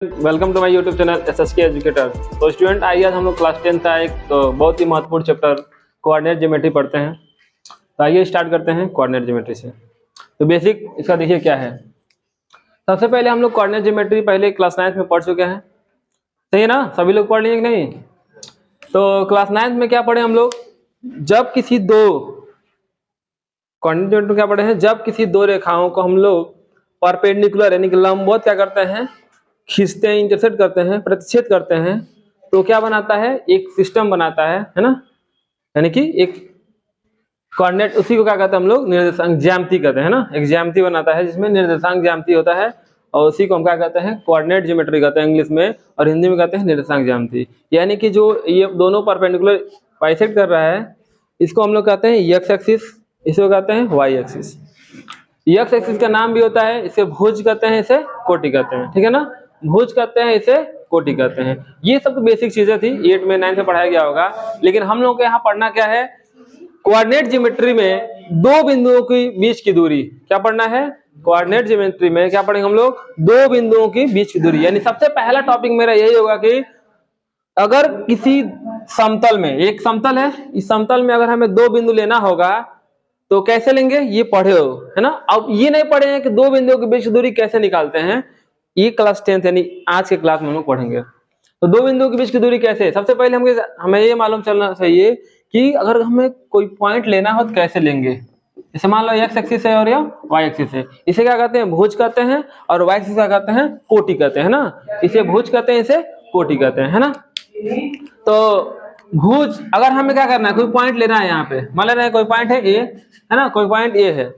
Welcome to my YouTube channel SSK educator. तो student आइए आज हम लोग क्लास 10 का एक बहुत ही महत्वपूर्ण चैप्टर कोऑर्डिनेट ज्योमेट्री पढ़ते हैं। तो आइए स्टार्ट करते हैं कोऑर्डिनेट ज्योमेट्री से। तो बेसिक इसका देखिए क्या है। सबसे पहले हम लोग कोऑर्डिनेट ज्योमेट्री पहले क्लास 9 में पढ़ चुके हैं, सही है ना? सभी लोग पढ़ लिए कि नहीं? तो क्लास 9 में क्या पढ़े हम लोग? जब किसी दो कोऑर्डिनेट ज्योमेट्री क्या पढ़े हैं? जब किसी दो रेखाओं को हम लोग परपेंडिकुलर यानी कि लंबवत क्या करते हैं, खींचते हैं, इंटरसेक्ट करते हैं, प्रतिच्छेद करते हैं, तो क्या बनाता है? एक सिस्टम बनाता है ना? यानी कि एक कोऑर्डिनेट, उसी को क्या कहते हैं हम लोग? निर्देशांक ज्यामिति कहते हैं ना। एक ज्यामिति बनाता है जिसमें निर्देशांक ज्यामिति होता है और उसी को हम क्या कहते हैं? कोऑर्डिनेट ज्योमेट्री कहते हैं इंग्लिश में, और हिंदी में कहते हैं निर्देशांक ज्यामिति। यानी कि जो ये दोनों परपेंडिकुलर बाइसेक्ट कर रहा है, इसको हम लोग कहते हैं एक्स एक्सिस, इसको कहते हैं वाई एक्सिस। एक्स एक्सिस का नाम भी होता है, इसे भुज कहते हैं, इसे कोटि कहते हैं, ठीक है ना? भुज कहते हैं, इसे कोटि कहते हैं। ये सब तो बेसिक चीजें थी, 8 में 9 में पढ़ाया गया होगा। लेकिन हम लोग को यहाँ पढ़ना क्या है? कोऑर्डिनेट ज्योमेट्री में दो बिंदुओं के बीच की दूरी क्या पढ़ना है? कोऑर्डिनेट ज्योमेट्री में क्या पढ़ेंगे हम लोग? दो बिंदुओं के बीच की दूरी। यानी सबसे पहला टॉपिक मेरा यही होगा कि अगर किसी समतल में, एक समतल है, इस समतल में अगर हमें दो बिंदु लेना होगा तो कैसे लेंगे? ये पढ़े हो है ना? अब ये नहीं पढ़े हैं कि दो बिंदुओं के बीच की दूरी कैसे निकालते हैं। ये क्लास 10 यानी आज के क्लास में हम लोग पढ़ेंगे। तो दो बिंदुओं के बीच की दूरी कैसे? सबसे पहले हमें ये मालूम चलना चाहिए कि अगर हमें कोई पॉइंट लेना हो तो कैसे लेंगे। जैसे मान लो एक्स एक्सिस है और या वाई एक्सिस है, इसे क्या कहते हैं? भुज कहते हैं, और वाई एक्सिस क्या कहते हैं? कोटि कहते हैं ना। इसे भुज कहते हैं, इसे कोटि कहते हैं, है ना? तो भुज, अगर हमें क्या करना है, कोई पॉइंट लेना है, यहाँ पे मान लेना है कोई पॉइंट है ए, है ना? कोई पॉइंट ए है,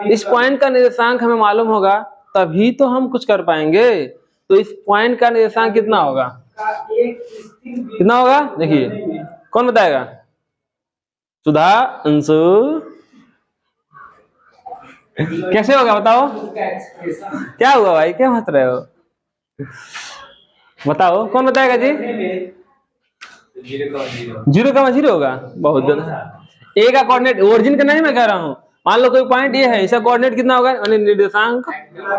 इस पॉइंट का निर्देशांक हमें मालूम होगा तभी तो हम कुछ कर पाएंगे। तो इस पॉइंट का निर्देशांक कितना होगा? कितना होगा? देखिए, कौन बताएगा? सुधा, अंशु, कैसे होगा बताओ? क्या हुआ भाई, क्या हंस रहे हो? बताओ, कौन बताएगा जी? 0,0 होगा। बहुत ज्यादा। ए का कोऑर्डिनेट ओरिजिन का नहीं मैं कह रहा हूँ। मान लो कोई पॉइंट ये है, इसका कोऑर्डिनेट कितना होगा? यानी निर्देशांक।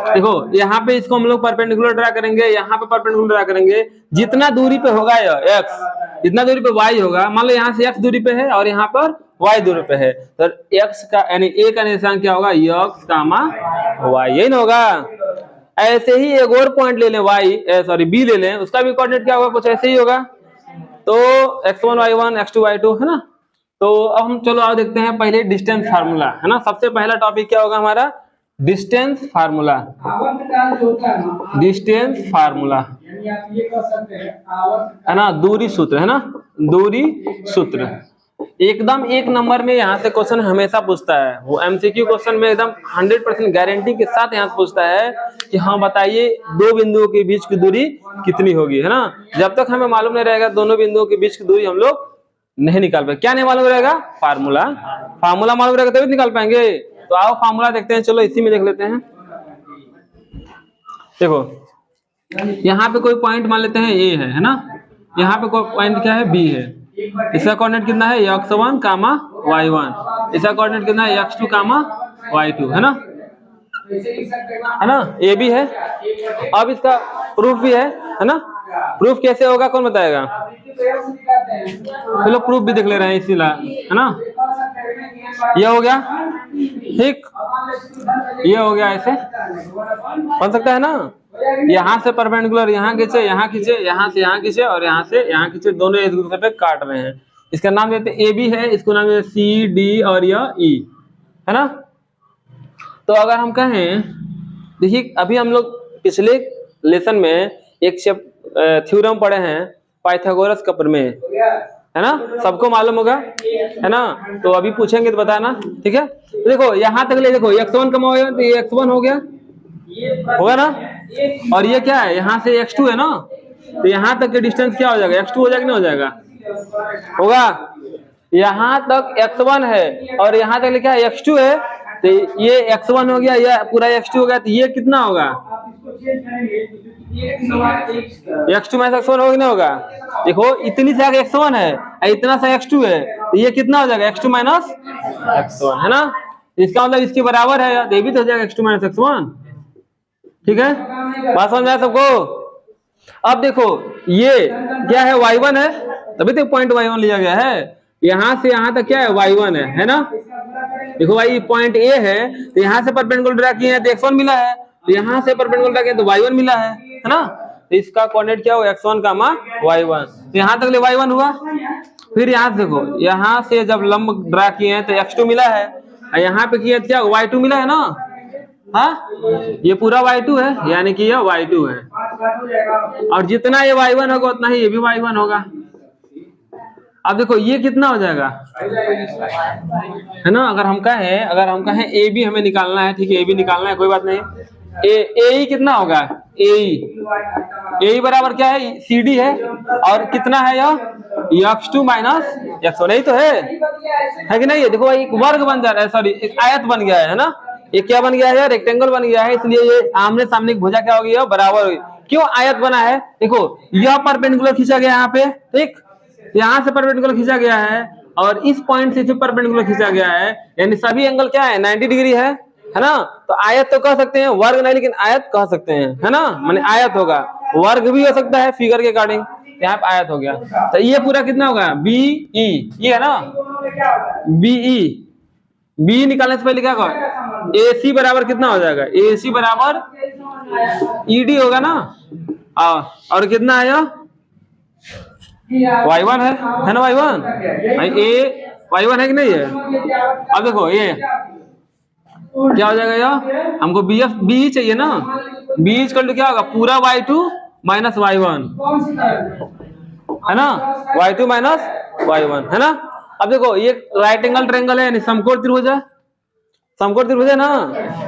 देखो यहाँ पे इसको हम लोग परपेंडिकुलर ड्रा करेंगे, यहाँ पे परपेंडिकुलर ड्रा करेंगे। जितना दूरी पे होगा यह एक्स, जितना दूरी पे वाई होगा, मान लो यहाँ से एक्स दूरी पे है और यहाँ पर वाई दूरी पे है, तो एक्स का यानी ए का निर्देशांक क्या होगा? एक्स कामा वाई, यही ना होगा? ऐसे ही एक और पॉइंट ले लें, वाई बी ले लें, उसका भी कोऑर्डिनेट क्या होगा? कुछ ऐसे ही होगा। तो x1 y1 x2 y2, है ना? तो अब हम चलो आओ देखते हैं पहले डिस्टेंस फार्मूला, है ना? सबसे पहला टॉपिक क्या होगा हमारा? Distance formula. डिस्टेंस फार्मूला है ना? दूरी सूत्र, है ना? दूरी सूत्र एकदम 1 नंबर में यहाँ से क्वेश्चन हमेशा पूछता है। वो MCQ क्वेश्चन में एकदम 100% गारंटी के साथ यहाँ पूछता है कि हाँ बताइए दो बिंदुओं के बीच की दूरी कितनी होगी, है ना? जब तक हमें मालूम नहीं रहेगा दोनों बिंदुओं के बीच की दूरी, हम लोग नहीं निकाल पाएंगे। क्या नहीं मालूम रहेगा? फार्मूला। फार्मूला मालूम रहेगा तभी निकाल पाएंगे। तो आओ फार्मूला देखते हैं, चलो इसी में देख लेते हैं। देखो यहाँ पे कोई पॉइंट मान लेते हैं ए है ना? यहाँ पे कोई पॉइंट क्या है? बी है। इसका कोऑर्डिनेट कितना है? x1 कामा y1। इसका कोऑर्डिनेट कितना है? x2 कामा y2, है ना? है ना? ए भी है। अब इसका प्रूफ भी है ना? प्रूफ कैसे होगा कौन बताएगा? चलो प्रूफ भी देख ले रहे हैं इसीलिए, है ना? ये हो गया, ठीक। ये हो गया, ऐसे बन सकता है ना? यहाँ से परपेंडिकुलर यहाँ खींचे, यहाँ खींचे, यहाँ से यहाँ खींचे और यहाँ से यहाँ खींचे, दोनों एक दूसरे पे काट रहे हैं। इसका नाम देते हैं ए बी है, इसको नाम देते सी डी और यह ई, है ना? तो अगर हम कहें, देखिए अभी हम लोग पिछले लेसन में एक थ्योरम पढ़े हैं पाइथागोरस का प्रमेय, है ना? सबको मालूम होगा, है ना? तो अभी पूछेंगे तो बताना, ठीक है? तो देखो यहाँ तक ले, देखो x1 कमा होगा तो ये x1 हो गया, होगा ना? और ये क्या है? यहाँ से x2 है ना? तो यहाँ तक के डिस्टेंस क्या हो जाएगा? x2 हो जाएगा, नहीं हो जाएगा? होगा। यहाँ तक x1 है और यहाँ तक क्या है? x2 है। तो ये x1 हो गया, ये पूरा x2 हो गया, तो ये कितना होगा? x2 माइनस x1 होगा, नहीं होगा? देखो इतनी सा x1 है, इतना सा x2 है, तो ये कितना हो जाएगा? x2 माइनस x1, है ना? इसका मतलब इसके बराबर है, ये भी तो हो जाएगा x2 माइनस x1, ठीक है? बात समझ आया सबको? अब देखो ये क्या है, y1 है, तभी तो पॉइंट y1 लिया गया है। यहां से यहां तक क्या है, y1 है ना। देखो भाई पॉइंट ए है, तो यहां से परपेंडिकुलर ड्रा किए हैं तो x1 मिला है, तो यहां से परपेंडिकुलर ड्रा किए तो y1 मिला है ना। तो इसका कोऑर्डिनेट क्या हुआ, x1 का y1, तो यहां तक ले y1 हुआ। फिर यहां से देखो, यहां से जब लंब ड्रा किए हैं तो x2 मिला है, और यहाँ पे किया क्या, y2 मिला है ना। हाँ, ये पूरा y2 है, यानी कि यह y2 है, और जितना ये y1 होगा उतना ही ये भी y1 होगा। अब देखो ये कितना हो जाएगा, है ना। अगर हम कहें ए बी हमें निकालना है, ठीक है, ए बी निकालना है, कोई बात नहीं। ए कितना होगा, ए बराबर क्या है, सी डी है, और कितना है यह x2 माइनस x1, यही तो है कि नहीं। ये देखो भाई एक वर्ग बन जा रहा है, सॉरी एक आयत बन गया है ना। ये क्या बन गया है, रेक्टेंगल बन गया है, इसलिए ये आमने सामने की भुजा क्या होगी, बराबर होगी। क्यों आयत बना है, देखो यह परपेंडिकुलर खींचा गया यहाँ पे, ठीक, यहां से परपेंडिकुलर खींचा गया है, और इस पॉइंट से परपेंडिकुलर खींचा गया है, यानी सभी एंगल क्या है, 90 डिग्री है ना। तो आयत तो कह सकते हैं, वर्ग नहीं, लेकिन आयत कह सकते हैं, है ना। माने आयत होगा, वर्ग भी हो सकता है फिगर के अकॉर्डिंग, यहाँ पे आयत हो गया। तो ये पूरा कितना होगा, बी ई, ये है ना बी ई, बी निकालने से पहले क्या कहो, ए सी बराबर कितना हो जाएगा, ए सी बराबर ई डी होगा ना। और कितना है यह y1 है ना, y1 ए y1 है कि नहीं है। अब देखो ये क्या हो जाएगा, यह हमको बी चाहिए ना, बी इक्वल टू क्या होगा, पूरा y2 माइनस y1, है ना, y2 माइनस y1, है ना। अब देखो ये राइट एंगल ट्रायंगल है, यानी समकोण त्रिभुज है, समकोण त्रिभुज है ना।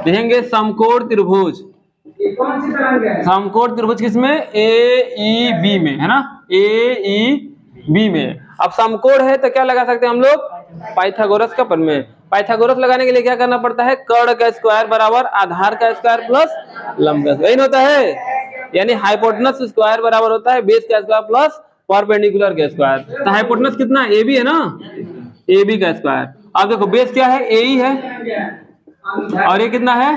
लिखेंगे समकोण त्रिभुज, समकोण त्रिभुज किसमें, ए ई बी में, है ना, ए ई बी में। अब समकोण है तो क्या लगा सकते हैं हम लोग, पाइथागोरस का प्रमेय। पाइथागोरस लगाने के लिए क्या करना पड़ता है, कर्ण का स्क्वायर बराबर आधार का स्क्वायर प्लस लंब का स्क्वायर, यही होता है। यानी हाइपोटेनस स्क्वायर बराबर होता है बेस का स्क्वायर प्लस परपेंडिकुलर का स्क्वायर। तो हाइपोटेनस कितना, ए बी है ना, ए बी का स्क्वायर। अब देखो बेस क्या है, ए ई है, और ये कितना है,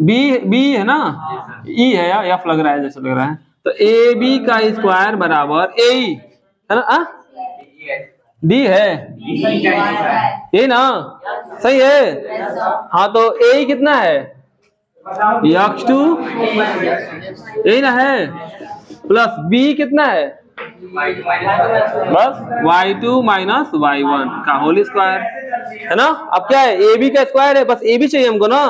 बी है ना, ई है या एफ लग रहा है, जैसे लग रहा है। तो ए बी का स्क्वायर बराबर ए है ना, डी है, यही ना, सही है। हाँ तो ए कितना है, x2, यही ना है, प्लस बी कितना है, बस y2 माइनस y1 का होल स्क्वायर, है ना। अब क्या है, ए बी का स्क्वायर है, बस ए बी चाहिए हमको ना।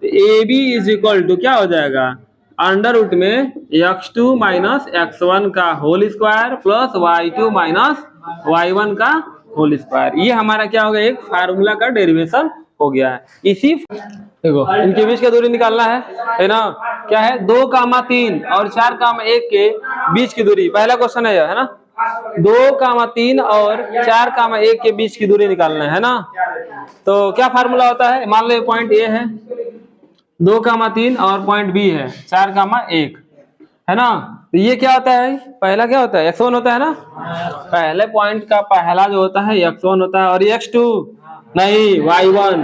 A B is equal to क्या हो जाएगा, अंडर रूट में x2 माइनस x1 का whole square plus y2 minus y1 का होल स्क्वायर। ये हमारा क्या हो गया, एक फार्मूला का डेरिवेशन हो गया है। इसी देखो इनके बीच का दूरी निकालना है ना। क्या है, 2,3 और 4,1 के बीच की दूरी, पहला क्वेश्चन है ना। 2,3 और 4,1 के बीच की दूरी निकालना है ना। तो क्या फार्मूला होता है, मान लो पॉइंट ए है, 2,3 और पॉइंट बी है 4,1, है ना। तो ये क्या होता है, पहला क्या होता है, x1 होता है ना। पहले पॉइंट का पहला जो होता है x1 होता है, और x2 नहीं y1।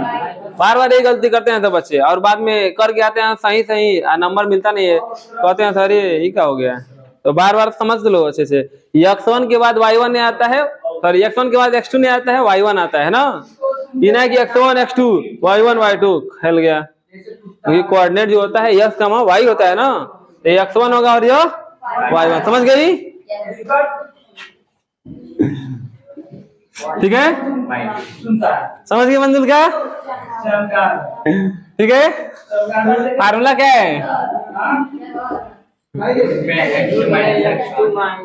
बार बार ये गलती करते हैं तो बच्चे, और बाद में करके आते हैं सही नंबर मिलता नहीं है, कहते हैं सर ये क्या हो गया। तो बार बार समझ लो अच्छे से, x1 के बाद y1 नहीं आता है, सॉरी x1 के बाद x2 नहीं आता है, y1 आता है ना। ये ना कि x1 x2 y1 y2 खेल गया, क्योंकि कोऑर्डिनेट जो होता है x, y होता है ना, तो x1 होगा और यह y1, समझ गई, ठीक है, समझ गए मंजिल का, ठीक है। फार्मूला क्या है,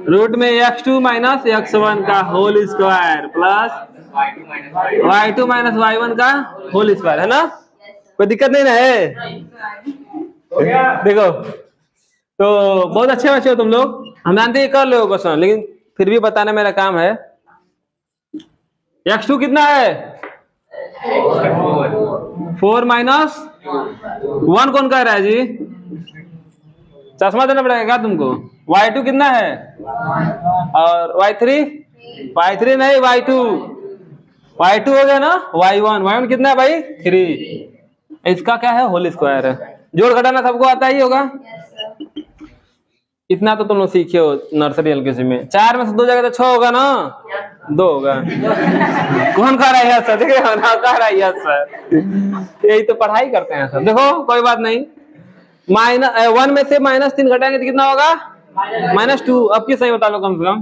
रूट में x2 माइनस x1 का whole square plus y2 minus y1 का होल स्क्वायर, है ना। कोई दिक्कत नहीं ना है, देखो तो बहुत अच्छे बच्चे हो तुम लोग, हम जानते हैं कर लो क्वेश्चन, लेकिन फिर भी बताना मेरा काम है। x2 कितना है, 4 माइनस 1 कौन कह रहा है जी, चश्मा देना पड़ेगा क्या तुमको। y2 कितना है, और y3 नहीं y2 हो गया ना, y1 कितना है भाई 3, इसका क्या है होल स्क्वायर है। जोड़ घटाना सबको आता ही होगा, इतना तो तुम लोग सीखे हो नर्सरी एलकेजी में। 4 में से 2 जाएगा तो 6 होगा ना, 2 होगा। कौन कह रहा है सर? देखिए ना कह रहा है सर, यही तो पढ़ाई करते हैं सर। देखो कोई बात नहीं, -1 में से -3 घटाएंगे तो कितना होगा? -2। अब की सही बता लो कम से कम।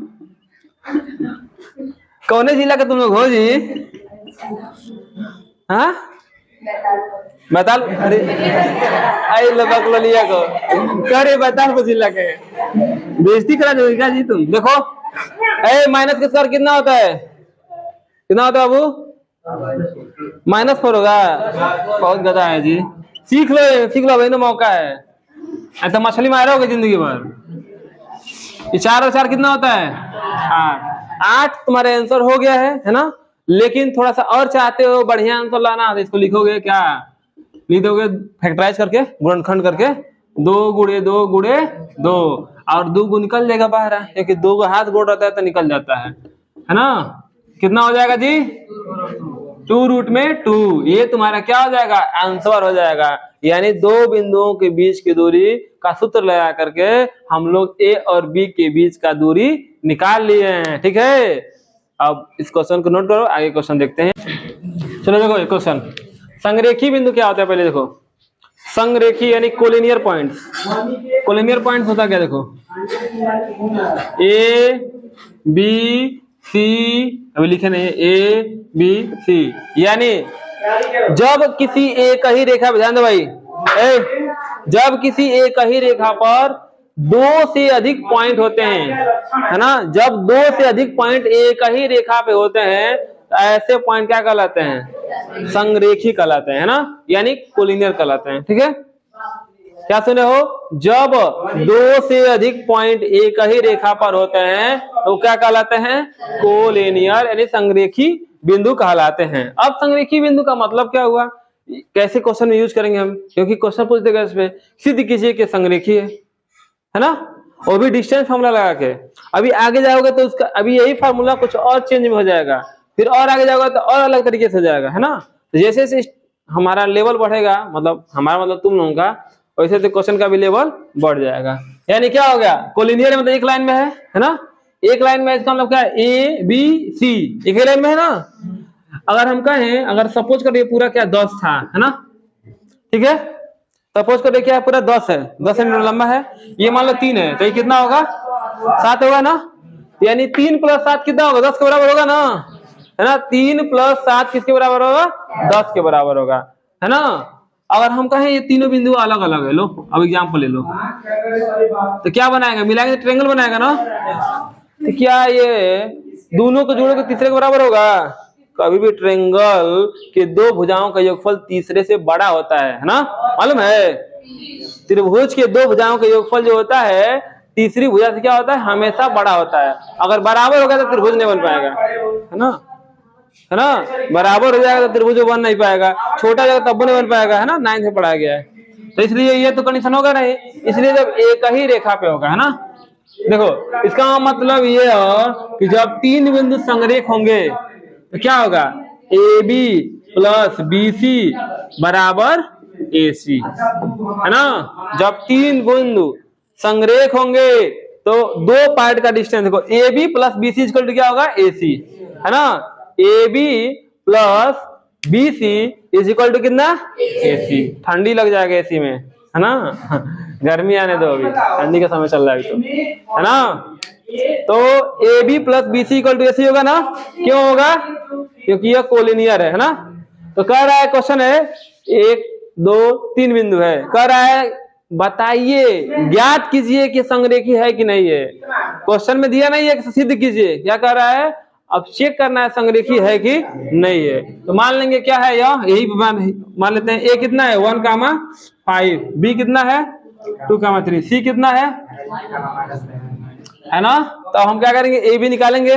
कौन जिला के तुम लोग हो जी? हाँ बता लो। अरे आई लिया को करे बता लो जिला के, बेइज्जती करा दोगे क्या जी तुम? देखो ए माइनस का स्क्वायर कितना होता है? कितना होता है बाबू? -4 होगा। बहुत गधा है जी, सीख लो भाई ना, मौका है। ऐसा मछली मारोगे जिंदगी भर। ये 4 और 4 कितना होता है? 8 तुम्हारे आंसर हो गया है ना? लेकिन थोड़ा सा और चाहते हो बढ़िया आंसर लाना तो इसको लिखोगे क्या? लिख दोगे फैक्टराइज करके, गुणनखंड करके, 2 × 2 × 2 और 2 निकल जाएगा बाहर, क्योंकि 2 का हाथ गोड़ रहता है तो निकल जाता है ना? कितना हो जाएगा जी? 2√2। ये तुम्हारा क्या हो जाएगा? आंसर हो जाएगा। यानी 2 बिंदुओं के बीच की दूरी का सूत्र लगा करके हम लोग ए और बी के बीच का दूरी निकाल लिए हैं। ठीक है, अब इस क्वेश्चन को नोट करो, आगे क्वेश्चन देखते हैं। चलो देखो एक क्वेश्चन, संरेखी बिंदु क्या होता है? पहले देखो संरेखी यानी कोलिनियर पॉइंट्स। कोलिनियर पॉइंट्स होता क्या? देखो ए बी सी, अभी लिखे नहीं, ए बी सी, यानी जब किसी एक ही रेखा, ध्यान दो भाई, जब किसी एक ही रेखा पर 2 से अधिक पॉइंट होते हैं, है ना? जब 2 से अधिक पॉइंट एक ही रेखा पे होते हैं तो ऐसे पॉइंट क्या कहलाते हैं? संरेखी कहलाते हैं, है ना? यानी कोलिनियर कहलाते हैं। ठीक है, क्या सुने हो? जब 2 से अधिक पॉइंट एक ही रेखा पर होते हैं तो क्या कहलाते हैं? कोलिनियर यानी संरेखी बिंदु कहलाते हैं। अब संरेखी बिंदु का मतलब क्या हुआ? कैसे क्वेश्चन में यूज करेंगे हम? क्योंकि क्वेश्चन पूछ देगा इसमें, सिद्ध कीजिए कि संरेखी है ना? वो भी डिस्टेंस फार्मूला लगा के। अभी आगे जाओगे तो उसका अभी यही फार्मूला कुछ और चेंज में हो जाएगा, फिर और आगे जाओगे तो और अलग तरीके से हो जाएगा, है ना? तो जैसे जैसे हमारा लेवल बढ़ेगा, मतलब हमारा मतलब तुम लोगों का, वैसे तो क्वेश्चन का भी लेवल बढ़ जाएगा। यानी क्या हो गया? कोलिनियर मतलब एक लाइन में है ना? एक लाइन में इसका मतलब क्या है? ए बी सी एक ही लाइन में है ना? अगर हम कहें, अगर सपोज करिए पूरा क्या 10 था, है ना? ठीक है, सपोज करिए क्या पूरा 10 है, 10 सेंटीमीटर लंबा है, ये मान लो 3 है, तो ये कितना होगा? 7 होगा ना? यानी 3 + 7 कितना होगा? 10 के बराबर होगा ना, है ना? 3 + 7 किसके बराबर होगा? 10 के बराबर होगा, है ना? अगर हम कहें ये तीनों बिंदु अलग अलग है, लो अब एग्जाम्पल ले लो, तो क्या बनाएगा? मिलाएंगे ट्रायंगल बनाएगा ना? तो क्या ये दोनों को जोड़ोगे तीसरे के बराबर होगा? कभी भी ट्रायंगल के 2 भुजाओं का योगफल तीसरे से बड़ा होता है ना? मालूम है? त्रिभुज के 2 भुजाओं का योगफल जो होता है तीसरी भुजा से क्या होता है? हमेशा बड़ा होता है। अगर बराबर होगा तो त्रिभुज नहीं बन पाएगा, है ना? है ना? बराबर हो जाएगा तो त्रिभुज बन नहीं पाएगा, छोटा जाएगा तब नहीं बन पाएगा, है ना? 9 से पढ़ाया गया है। तो इसलिए ये तो कंडीशन होगा नहीं, इसलिए जब एक ही रेखा पे होगा, है ना? देखो इसका मतलब ये है कि जब 3 बिंदु संरेख होंगे तो क्या होगा? ए बी + बी सी बराबर ए सी, है ना? जब 3 बिंदु संरेख होंगे तो 2 पार्ट का डिस्टेंस देखो, A B + B C equal to क्या होगा? ए सी, है ना? A B + B C is equal to कितना? ए सी। ठंडी लग जाएगा एसी में, है ना? गर्मी आने दो, अभी ठंडी का समय चल रहा है तो, है ना? तो A B + B C equal to A C होगा ना? क्यों होगा? क्योंकि यह कोलिनियर है ना? तो कह रहा है क्वेश्चन है 1 2 3 बिंदु है, कह रहा है बताइए, ज्ञात कीजिए कि संरेखी है कि नहीं है। क्वेश्चन में दिया नहीं है कि सिद्ध कीजिए, क्या कह रहा है? अब चेक करना है संरेखी है कि नहीं है। तो मान लेंगे क्या है, यही मान लेते हैं। ए कितना है? 1,5, बी कितना है? 2,3, सी कितना है ना? तो हम क्या करेंगे? ए बी निकालेंगे।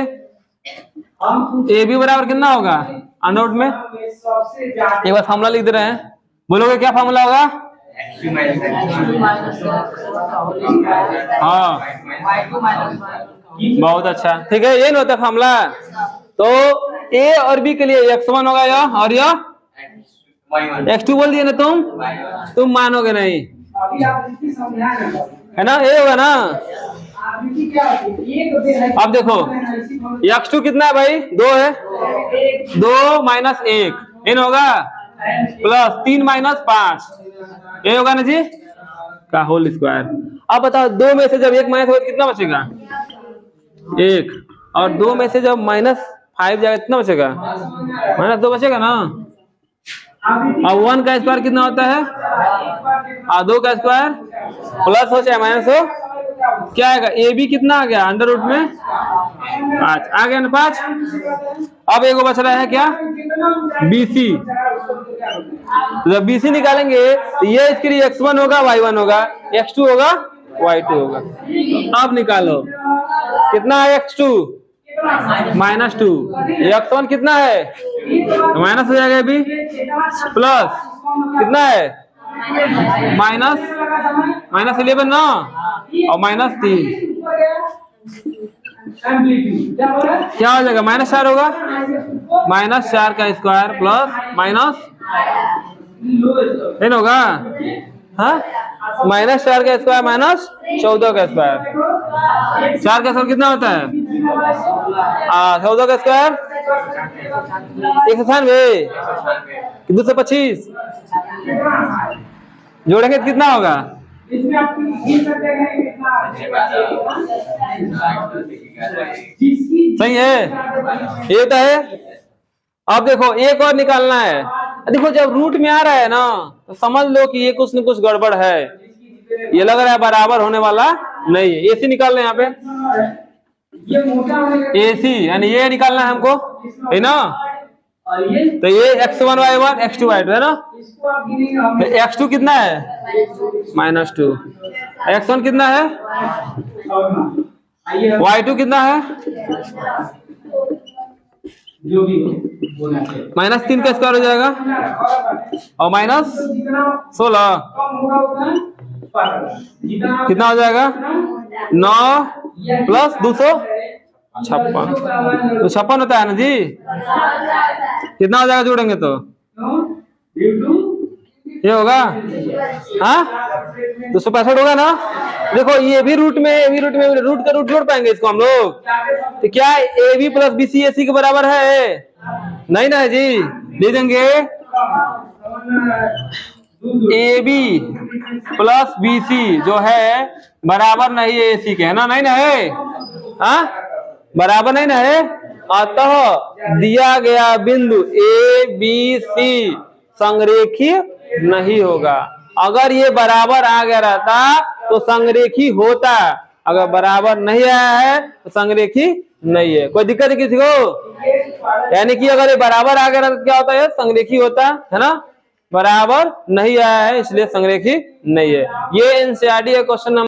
ए बी बराबर कितना होगा? अंडररूट में एक बार फॉर्मूला लिख दे रहे हैं, बोलोगे क्या फॉर्मूला होगा? हाँ बहुत अच्छा, ठीक है, ये नहीं होता फॉर्मूला। तो ए और बी के लिए x1 होगा यह, और यह x2 बोल दिए ना तुम मानोगे नहीं, है ना, ए होगा ना। अब देखो x2 कितना है भाई, 2 है, 2 माइनस 1 एन होगा, प्लस 3 माइनस 5 ए होगा ना जी का होल स्क्वायर। अब बताओ 2 में से जब 1 माइनस होगा कितना बचेगा 1, और 2 में से जब -5 जाएगा कितना बचेगा -2 बचेगा ना। अब 1 का स्क्वायर कितना होता है, 2 का स्क्वायर प्लस हो चाहे माइनस हो, क्या आएगा, ए बी कितना आ गया अंडर रूट में 5 आ गया ना 5। अब एगो बच रहा है क्या, BC। जब BC निकालेंगे तो ये इसके लिए x1 होगा y1 होगा, x2 होगा y2 होगा। अब निकालो कितना है x2 -2, x1 कितना है माइनस हो जाएगा अभी, प्लस कितना है -11 ना, और -3 क्या हो जाएगा -4 होगा, -4 का स्क्वायर प्लस माइनस n होगा, हाँ -4 का स्क्वायर माइनस 14 का स्क्वायर। 4 का स्क्वायर कितना होता है 14 का स्क्वायर 198, 225 जोड़ेंगे तो कितना होगा, सही है, ये तो है। अब देखो एक और निकालना है। देखो जब रूट में आ रहा है ना तो समझ लो कि ये कुछ न कुछ गड़बड़ है, ये लग रहा है बराबर होने वाला नहीं है। एसी निकालना है यहाँ पे, एसी यानी ये निकालना है हमको, है ना। तो ये x1 y1 x2 y2 है ना, तो x2 कितना है -2, x1 कितना है y2 कितना है -3 का स्क्वायर हो जाएगा, और -16 कितना हो जाएगा 9 प्लस 256, तो 56 होता है ना जी, कितना हो जाएगा जोड़ेंगे तो ये होगा, हाँ 265 होगा ना। देखो ये भी रूट में रूट का रूट जोड़ पाएंगे इसको हम लोग, तो क्या A B plus B C A C के बराबर है, नहीं ना जी, दे देंगे A B plus B C जो है बराबर नहीं है ए सी के, है ना, नहीं ना है, हाँ बराबर नहीं ना है। अतः दिया गया बिंदु ए बी सी संरेखीय नहीं होगा। अगर ये बराबर आ गया रहता तो संरेखी होता, अगर बराबर नहीं आया है तो संरेखी नहीं है। कोई दिक्कत है किसी को, यानी कि अगर ये बराबर आ गया रहता तो क्या होता है संरेखी होता है ना, बराबर नहीं आया है इसलिए संरेखी नहीं है। ये एनसीईआरटी क्वेश्चन